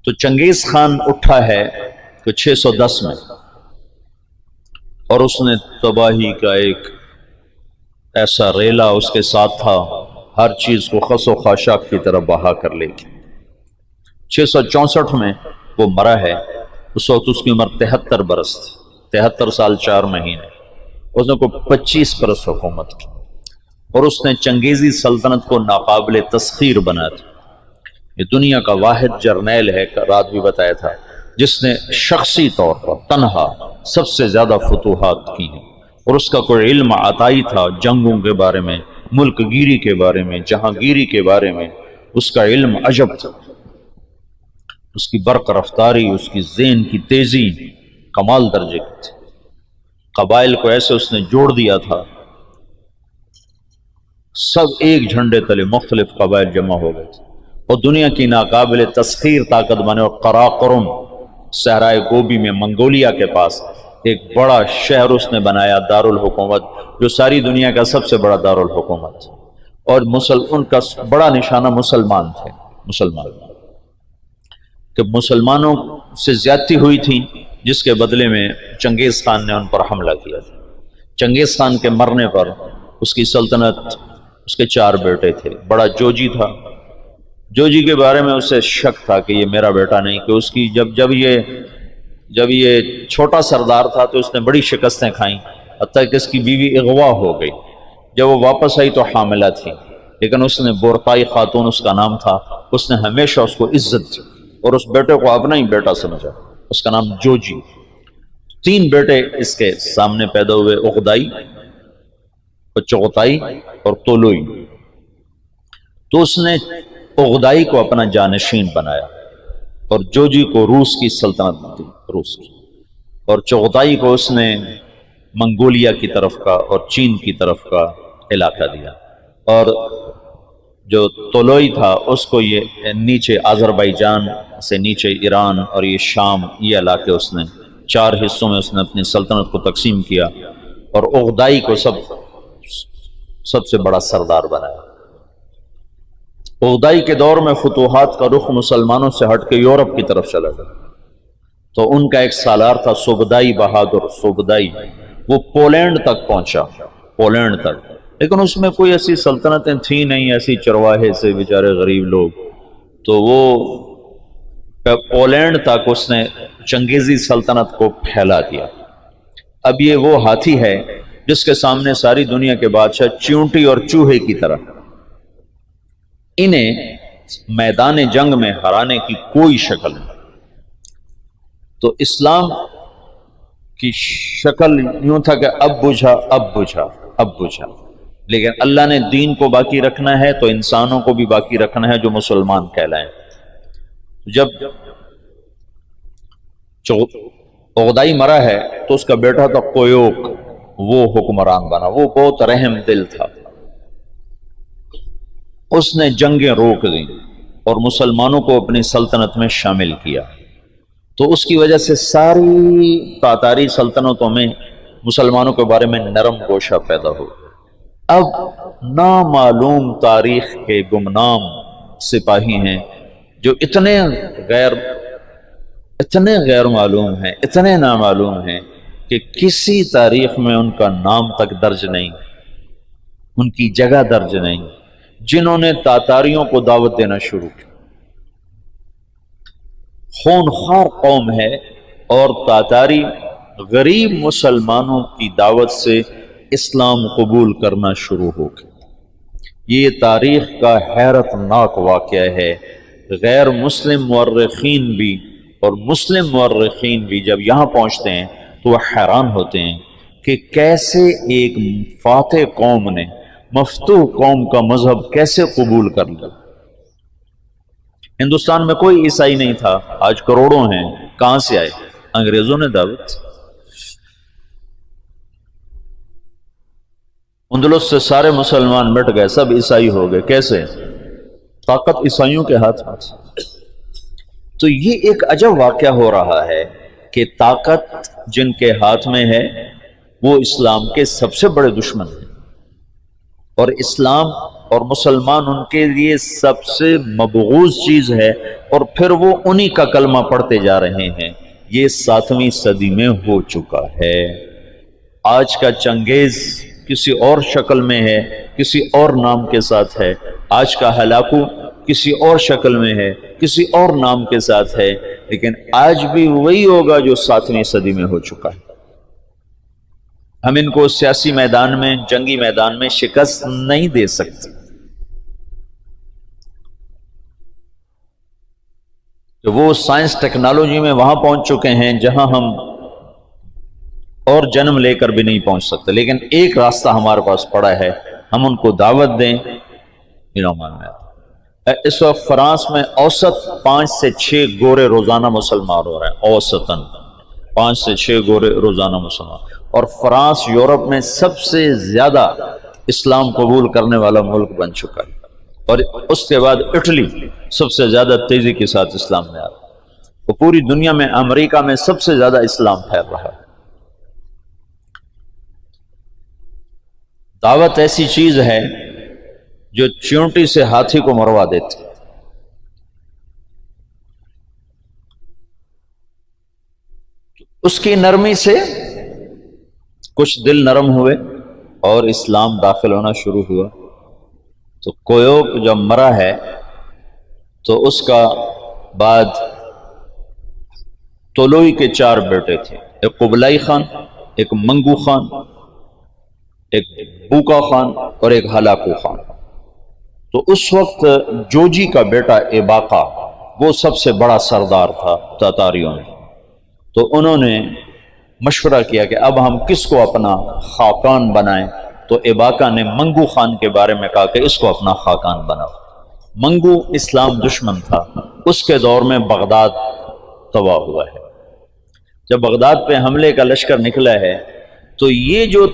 تو چنگیز خان اٹھا ہے کہ 610 میں، اور اس نے تباہی کا ایک ایسا ریلا اس کے ساتھ تھا، ہر چیز کو خس و خاشاک کی طرح بہا کر لے گی۔ 664 میں وہ مرا ہے، اس وقت اس کی عمر 73 برس تھی، 73 سال 4 مہینے۔ اس نے کوئی 25 برس حکومت کی، اور اس نے چنگیزی سلطنت کو ناقابل تسخیر بنا دیا۔ یہ دنیا کا واحد جرنیل ہے، رات بھی بتایا تھا، جس نے شخصی طور پر تنہا سب سے زیادہ فتوحات کی ہیں، اور اس کا کوئی علم عطائی تھا جنگوں کے بارے میں، ملک گیری کے بارے میں، جہاں گیری کے بارے میں، اس کا علم عجب تھا، اس کی برق رفتاری، اس کی ذہن کی تیزی کمال درجے کی تھی۔ قبائل کو ایسے اس نے جوڑ دیا تھا، سب ایک جھنڈے تلے مختلف قبائل جمع ہو گئے تھے، اور دنیا کی ناقابل تسخیر طاقت بنے۔ اور قراقرم صحرائے گوبی میں منگولیا کے پاس ایک بڑا شہر اس نے بنایا، دارالحکومت، جو ساری دنیا کا سب سے بڑا دارالحکومت، اور ان کا بڑا نشانہ مسلمان تھے، مسلمان، کہ مسلمانوں سے زیادتی ہوئی تھی، جس کے بدلے میں چنگیز خان نے ان پر حملہ کیا تھا۔ چنگیز خان کے مرنے پر اس کی سلطنت، اس کے 4 بیٹے تھے، بڑا جوجی تھا، جوجی کے بارے میں اسے شک تھا کہ یہ میرا بیٹا نہیں، کہ اس کی جب یہ چھوٹا سردار تھا تو اس نے بڑی شکستیں کھائیں، حتیٰ کہ اس کی بیوی اغوا ہو گئی۔ جب وہ واپس آئی تو حاملہ تھی، لیکن اس نے بورقائی خاتون اس کا نام تھا، اس نے ہمیشہ اس کو عزت دی اور اس بیٹے کو اپنا ہی بیٹا سمجھا، اس کا نام جوجی۔ 3 بیٹے اس کے سامنے پیدا ہوئے، اغدائی، چغتائی اور طولوئی۔ تو اس نے اغدائی کو اپنا جانشین بنایا، اور جوجی کو روس کی سلطنت دی، روس کی، اور چغتائی کو اس نے منگولیا کی طرف کا اور چین کی طرف کا علاقہ دیا، اور جو طولوئی تھا اس کو یہ نیچے آذربائیجان سے نیچے ایران اور یہ شام، یہ علاقے اس نے 4 حصوں میں اس نے اپنی سلطنت کو تقسیم کیا، اور اغدائی کو سب سے بڑا سردار بنایا۔ اغدائی کے دور میں فتوحات کا رخ مسلمانوں سے ہٹ کے یورپ کی طرف چلا گیا، تو ان کا ایک سالار تھا سوبدائی بہادر، سوبدائی، وہ پولینڈ تک پہنچا، پولینڈ تک، لیکن اس میں کوئی ایسی سلطنتیں تھیں نہیں، ایسی چرواہے سے بیچارے غریب لوگ، تو وہ پولینڈ تک اس نے چنگیزی سلطنت کو پھیلا دیا۔ اب یہ وہ ہاتھی ہے جس کے سامنے ساری دنیا کے بادشاہ چیونٹی اور چوہے کی طرح، انہیں میدان جنگ میں ہرانے کی کوئی شکل نہیں۔ تو اسلام کی شکل یوں تھا کہ اب بجھا، اب بجھا، اب بجھا، لیکن اللہ نے دین کو باقی رکھنا ہے تو انسانوں کو بھی باقی رکھنا ہے جو مسلمان کہلائیں۔ جب اغدائی مرا ہے تو اس کا بیٹا تھا کویوک، وہ حکمران بنا، وہ بہت رحم دل تھا، اس نے جنگیں روک دیں اور مسلمانوں کو اپنی سلطنت میں شامل کیا، تو اس کی وجہ سے ساری تاتاری سلطنتوں میں مسلمانوں کے بارے میں نرم گوشہ پیدا ہو۔ اب نامعلوم تاریخ کے گمنام سپاہی ہیں جو اتنے غیر معلوم ہیں، اتنے نامعلوم ہیں کہ کسی تاریخ میں ان کا نام تک درج نہیں، ان کی جگہ درج نہیں، جنہوں نے تاتاریوں کو دعوت دینا شروع کی۔ خونخوار قوم ہے، اور تاتاری غریب مسلمانوں کی دعوت سے اسلام قبول کرنا شروع ہو گئے۔ یہ تاریخ کا حیرت ناک واقعہ ہے۔ غیر مسلم مورخین بھی اور مسلم مورخین بھی جب یہاں پہنچتے ہیں تو وہ حیران ہوتے ہیں کہ کیسے ایک فاتح قوم نے مفتوح قوم کا مذہب کیسے قبول کر لیا۔ ہندوستان میں کوئی عیسائی نہیں تھا، آج کروڑوں ہیں، کہاں سے آئے؟ انگریزوں نے دعوت۔ اندلس سے سارے مسلمان مٹ گئے، سب عیسائی ہو گئے، کیسے؟ طاقت عیسائیوں کے ہاتھ میں۔ تو یہ ایک عجب واقعہ ہو رہا ہے کہ طاقت جن کے ہاتھ میں ہے وہ اسلام کے سب سے بڑے دشمن ہیں، اور اسلام اور مسلمان ان کے لیے سب سے مبغوض چیز ہے، اور پھر وہ انہی کا کلمہ پڑھتے جا رہے ہیں۔ یہ 7ویں صدی میں ہو چکا ہے۔ آج کا چنگیز کسی اور شکل میں ہے، کسی اور نام کے ساتھ ہے، آج کا ہلاکو کسی اور شکل میں ہے، کسی اور نام کے ساتھ ہے، لیکن آج بھی وہی ہوگا جو 7ویں صدی میں ہو چکا ہے۔ ہم ان کو سیاسی میدان میں، جنگی میدان میں شکست نہیں دے سکتے، کہ وہ سائنس ٹیکنالوجی میں وہاں پہنچ چکے ہیں جہاں ہم اور جنم لے کر بھی نہیں پہنچ سکتے، لیکن ایک راستہ ہمارے پاس پڑا ہے، ہم ان کو دعوت دیں۔ اس وقت فرانس میں اوسط 5 سے 6 گورے روزانہ مسلمان ہو رہے ہیں، اوسطاً 5 سے 6 گورے روزانہ مسلمان، اور فرانس یورپ میں سب سے زیادہ اسلام قبول کرنے والا ملک بن چکا ہے، اور اس کے بعد اٹلی سب سے زیادہ تیزی کے ساتھ اسلام میں آ رہا ہے، وہ پوری دنیا میں امریکہ میں سب سے زیادہ اسلام پھیل رہا ہے۔ دعوت ایسی چیز ہے جو چیونٹی سے ہاتھی کو مروا دیتی، اس کی نرمی سے کچھ دل نرم ہوئے اور اسلام داخل ہونا شروع ہوا۔ تو کویوک جب مرا ہے تو اس کا بعد طولوئی کے 4 بیٹے تھے، ایک قبلائی خان، ایک منگو خان، ایک بوکا خان اور ایک ہلاکو خان۔ تو اس وقت جوجی کا بیٹا ایباقا وہ سب سے بڑا سردار تھا تاتاریوں میں، تو انہوں نے مشورہ کیا کہ اب ہم کس کو اپنا خاقان بنائیں، تو ایباقا نے منگو خان کے بارے میں کہا کہ اس کو اپنا خاقان بناؤ۔ منگو اسلام دشمن تھا، اس کے دور میں بغداد تباہ ہوا ہے۔ جب بغداد پہ حملے کا لشکر نکلا ہے تو یہ جو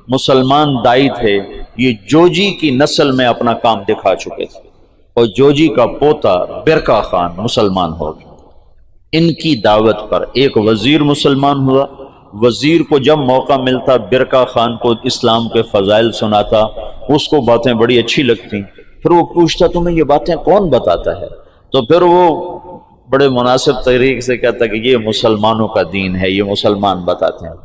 مسلمان دائی تھے یہ جوجی کی نسل میں اپنا کام دکھا چکے تھے، اور جوجی کا پوتا برکا خان مسلمان ہو گیا۔ ان کی دعوت پر ایک وزیر مسلمان ہوا، وزیر کو جب موقع ملتا برکا خان کو اسلام کے فضائل سناتا، اس کو باتیں بڑی اچھی لگتی، پھر وہ پوچھتا تمہیں یہ باتیں کون بتاتا ہے، تو پھر وہ بڑے مناسب طریقے سے کہتا کہ یہ مسلمانوں کا دین ہے، یہ مسلمان بتاتے ہیں۔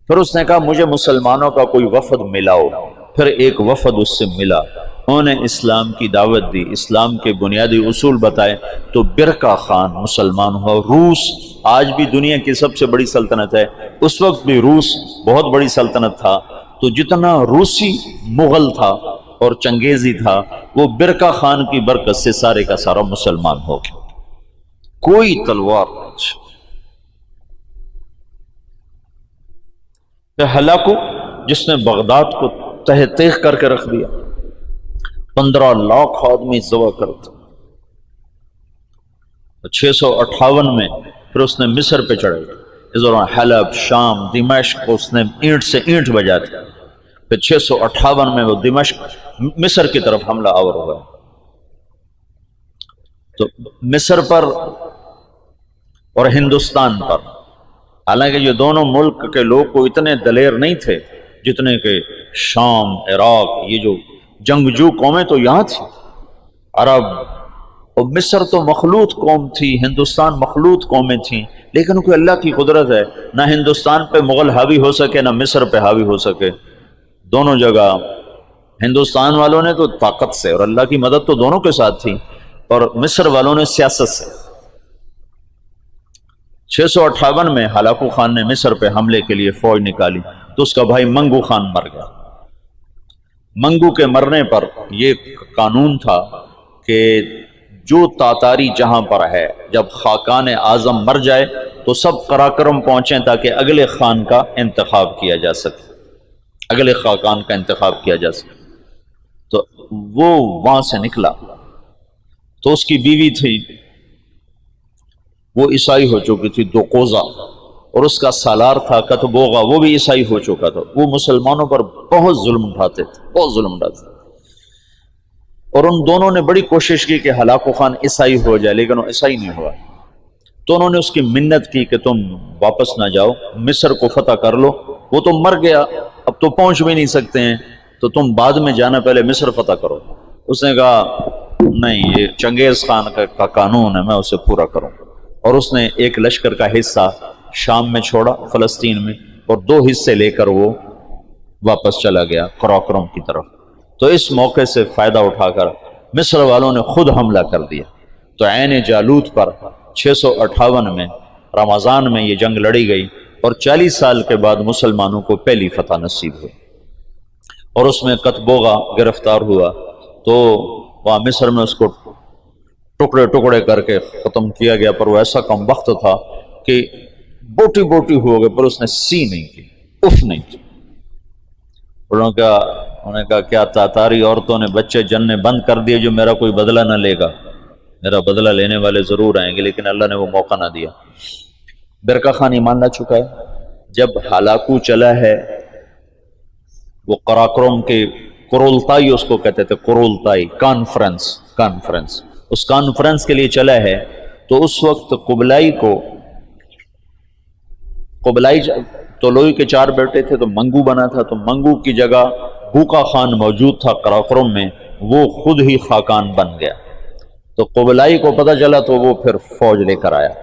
پھر اس نے کہا مجھے مسلمانوں کا کوئی وفد ملاؤ، پھر ایک وفد اس سے ملا، انہوں نے اسلام کی دعوت دی، اسلام کے بنیادی اصول بتائے، تو برکا خان مسلمان ہوا۔ روس آج بھی دنیا کی سب سے بڑی سلطنت ہے، اس وقت بھی روس بہت بڑی سلطنت تھا، تو جتنا روسی مغل تھا اور چنگیزی تھا وہ برکا خان کی برکت سے سارے کا سارا مسلمان ہو گیا، کوئی تلوار نہیں۔ ہلاکو جس نے بغداد کو تہ تیغ کر کے رکھ دیا، 15 لاکھ آدمی ذبح کرتے، 658 میں پھر اس نے مصر پہ چڑھے، اس دوران حلب، شام، دمشق کو اس نے اینٹ سے اینٹ بجا دیا، پھر 658 میں وہ دمشق مصر کی طرف حملہ آور ہوا۔ تو مصر پر اور ہندوستان پر، حالانکہ یہ دونوں ملک کے لوگ کو اتنے دلیر نہیں تھے جتنے کہ شام، عراق، یہ جو جنگجو قومیں تو یہاں تھی، عرب، اور مصر تو مخلوط قوم تھی، ہندوستان مخلوط قومیں تھیں، لیکن کوئی اللہ کی قدرت ہے، نہ ہندوستان پہ مغل حاوی ہو سکے نہ مصر پہ حاوی ہو سکے، دونوں جگہ ہندوستان والوں نے تو طاقت سے، اور اللہ کی مدد تو دونوں کے ساتھ تھی، اور مصر والوں نے سیاست سے۔ 658 میں ہلاکو خان نے مصر پہ حملے کے لیے فوج نکالی تو اس کا بھائی منگو خان مر گیا۔ منگو کے مرنے پر یہ قانون تھا کہ جو تاتاری جہاں پر ہے، جب خاقان اعظم مر جائے تو سب قراقرم پہنچیں تاکہ اگلے خان کا انتخاب کیا جا سکے، اگلے خاقان کا انتخاب کیا جا سکے۔ تو وہ وہاں سے نکلا، تو اس کی بیوی تھی وہ عیسائی ہو چکی تھی، دوقوزہ، اور اس کا سالار تھا کتبوغا، وہ بھی عیسائی ہو چکا تھا۔ وہ مسلمانوں پر بہت ظلم اٹھاتے تھے، بہت ظلم اٹھاتے تھے، اور ان دونوں نے بڑی کوشش کی کہ ہلاکو خان عیسائی ہو جائے، لیکن وہ عیسائی نہیں ہوا۔ تو انہوں نے اس کی منت کی کہ تم واپس نہ جاؤ، مصر کو فتح کر لو، وہ تو مر گیا، اب تو پہنچ بھی نہیں سکتے ہیں۔ تو تو تم بعد میں جانا، پہلے مصر فتح کرو۔ اس نے کہا نہیں، یہ چنگیز خان کا قانون ہے، میں اسے پورا کروں۔ اور اس نے ایک لشکر کا حصہ شام میں چھوڑا، فلسطین میں، اور 2 حصے لے کر وہ واپس چلا گیا قراقرم کی طرف۔ تو اس موقع سے فائدہ اٹھا کر مصر والوں نے خود حملہ کر دیا۔ تو عین جالوت پر 658 میں رمضان میں یہ جنگ لڑی گئی، اور 40 سال کے بعد مسلمانوں کو پہلی فتح نصیب ہوئی۔ اور اس میں قطبوغا گرفتار ہوا، تو وہاں مصر میں اس کو ٹکڑے ٹکڑے کر کے ختم کیا گیا، پر وہ ایسا کم وقت تھا کہ بوٹی بوٹی ہو گئے، پر اس نے سی نہیں کی، اف نہیں کی۔ انہوں نے کہا کیا تاتاری عورتوں نے بچے جننے بند کر دیے جو میرا کوئی بدلہ نہ لے گا؟ میرا بدلہ لینے والے ضرور آئیں گے، لیکن اللہ نے وہ موقع نہ دیا۔ برقع خان ایمان لا چکا ہے۔ جب ہلاکو چلا ہے، وہ قراقرم کے قرولتائی اس کو کہتے تھے، قرولتائی کانفرنس، اس کانفرنس کے لیے چلا ہے، تو اس وقت قبلائی طولوئی کے 4 بیٹے تھے، تو منگو بنا تھا، تو منگو کی جگہ بوقا خان موجود تھا قراقرم میں، وہ خود ہی خاقان بن گیا۔ تو قبلائی کو پتہ چلا، تو وہ پھر فوج لے کر آیا،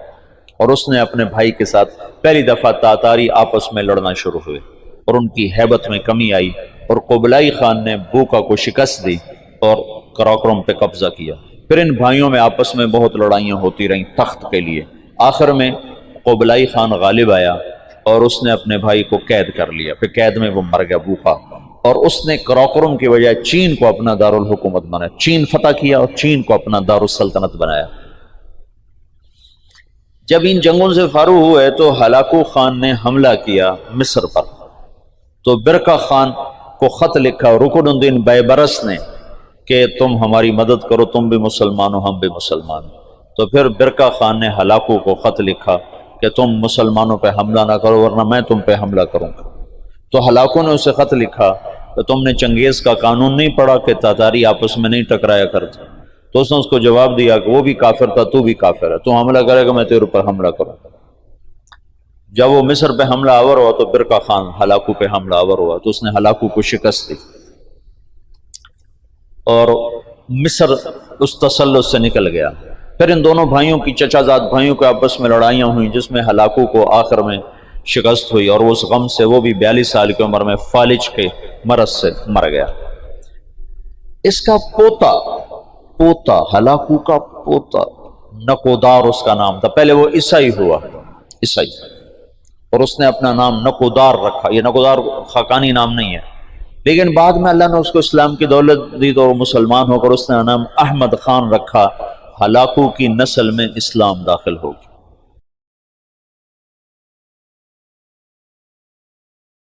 اور اس نے اپنے بھائی کے ساتھ پہلی دفعہ تاتاری آپس میں لڑنا شروع ہوئے، اور ان کی ہیبت میں کمی آئی، اور قبلائی خان نے بوقا کو شکست دی اور قراقرم پہ قبضہ کیا۔ پھر ان بھائیوں میں آپس میں بہت لڑائیاں ہوتی رہیں تخت کے لیے۔ آخر میں قبلائی خان غالب آیا، اور اس نے اپنے بھائی کو قید کر لیا، پھر قید میں وہ مر گیا بوقا، اور اس نے قراقرم کی بجائے چین کو اپنا دارالحکومت بنایا، چین فتح کیا اور چین کو اپنا دارالسلطنت بنایا۔ جب ان جنگوں سے فارغ ہوئے تو ہلاکو خان نے حملہ کیا مصر پر، تو برقع خان کو خط لکھا رکن الدین بیبرس نے کہ تم ہماری مدد کرو، تم بھی مسلمان ہو، ہم بھی مسلمان۔ تو پھر برقع خان نے ہلاکو کو خط لکھا کہ تم مسلمانوں پہ حملہ نہ کرو ورنہ میں تم پہ حملہ کروں گا۔ تو ہلاکو نے اسے خط لکھا کہ تم نے چنگیز کا قانون نہیں پڑھا کہ تاتاری آپس میں نہیں ٹکرایا کرتے؟ تو اس نے اس کو جواب دیا کہ وہ بھی کافر تھا، تو بھی کافر ہے، تو حملہ کرے گا میں تیرے اوپر حملہ کروں گا۔ جب وہ مصر پہ حملہ آور ہوا تو برقع خان ہلاکو پہ حملہ آور ہوا، تو اس نے ہلاکو کو شکست دی، اور مصر اس تسلط سے نکل گیا۔ پھر ان دونوں بھائیوں کی، چچا زاد بھائیوں کے آپس میں لڑائیاں ہوئیں، جس میں ہلاکو کو آخر میں شکست ہوئی، اور اس غم سے وہ بھی 42 سال کی عمر میں فالج کے مرض سے مر گیا۔ اس کا پوتا ہلاکو کا پوتا نکودار اس کا نام تھا، پہلے وہ عیسائی ہوا، عیسائی، اور اس نے اپنا نام نکودار رکھا۔ یہ نکودار خاقانی نام نہیں ہے، لیکن بعد میں اللہ نے اس کو اسلام کی دولت دی تو وہ مسلمان ہو کر اس نے نام احمد خان رکھا۔ ہلاکو کی نسل میں اسلام داخل ہو گیا۔